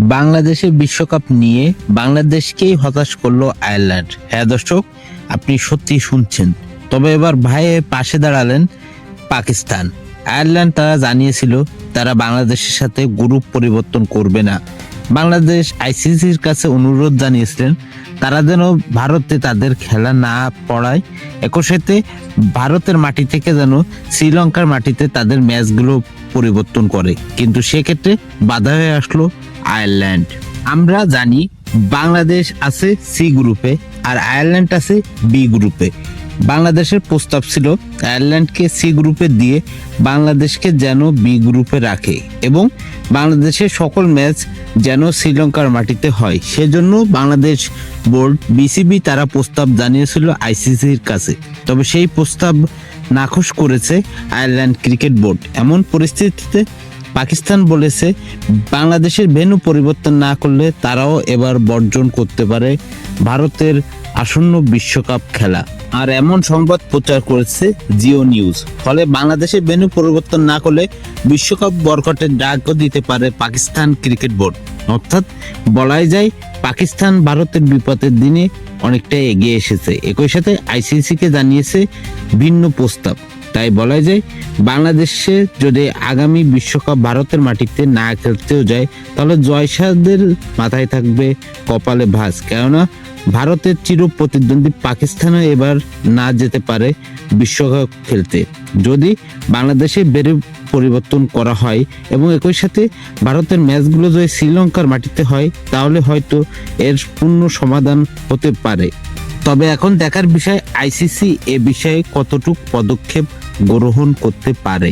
বাংলাদেশে বিশ্বকাপ নিয়ে বাংলাদেশকেই হতাশ করলো আয়ারল্যান্ড। হ্যাঁ দর্শক, আপনি সত্যি শুনছেন। তবে এবার ভাইয়ের পাশে দাঁড়ালেন পাকিস্তান। আয়ারল্যান্ড তারা জানিয়েছিল তারা বাংলাদেশের সাথে গ্রুপ পরিবর্তন করবে না। বাংলাদেশ আইসিসির কাছে অনুরোধ জানিয়েছিলেন তারা যেন ভারতে তাদের খেলা না পড়ায়, একই সাথে ভারতের মাটি থেকে যেন শ্রীলঙ্কার মাটিতে তাদের ম্যাচগুলো পরিবর্তন করে, কিন্তু সেক্ষেত্রে বাধা হয়ে আসলো আয়ারল্যান্ড। আমরা জানি বাংলাদেশ আছে সি গ্রুপে আর আয়ারল্যান্ড আছে বি গ্রুপে। বাংলাদেশের প্রস্তাব ছিল আয়ারল্যান্ডকে সি গ্রুপে দিয়ে বাংলাদেশকে যেন বি গ্রুপে রাখে এবং বাংলাদেশের সকল ম্যাচ যেন শ্রীলঙ্কার মাটিতে হয়। সেজন্য বাংলাদেশ বোর্ড বিসিবি তারা প্রস্তাব জানিয়েছিল আইসিসির কাছে, তবে সেই প্রস্তাব নাকচ করেছে আয়ারল্যান্ড ক্রিকেট বোর্ড। এমন পরিস্থিতিতে পাকিস্তান বলেছে বাংলাদেশের ভেন্যু পরিবর্তন না করলে তারাও এবার বর্জন করতে পারে ভারতের আসন্ন বিশ্বকাপ খেলা। আর এমন সংবাদ প্রচার করেছে জিও নিউজ। ফলে বাংলাদেশের ভেন্যু পরিবর্তন না করলে বিশ্বকাপ বয়কটের ডাকও দিতে পারে পাকিস্তান ক্রিকেট বোর্ড। অর্থাৎ বলাই যায় পাকিস্তান ভারতের বিপদের দিনে অনেকটা এগিয়ে এসেছে। একই সাথে আইসিসিকে জানিয়েছে ভিন্ন প্রস্তাব। তাই বলা যায় বাংলাদেশে যদি আগামী বিশ্বকাপ ভারতের মাটিতে না খেলতেও যায় তাহলে জয়সাদের মাথায় থাকবে কপালে ভাঁজ, কেননা ভারতের চির প্রতিদ্বন্দ্বী পাকিস্তানও এবার না যেতে পারে বিশ্বকাপ খেলতে যদি বাংলাদেশে বেড়ে পরিবর্তন করা হয়। এবং একই সাথে ভারতের ম্যাচগুলো যদি শ্রীলঙ্কার মাটিতে হয় তাহলে হয়তো এর পূর্ণ সমাধান হতে পারে। তবে এখন দেখার বিষয় আইসিসি এ বিষয়ে কতটুকু পদক্ষেপ গ্রহণ করতে পারে।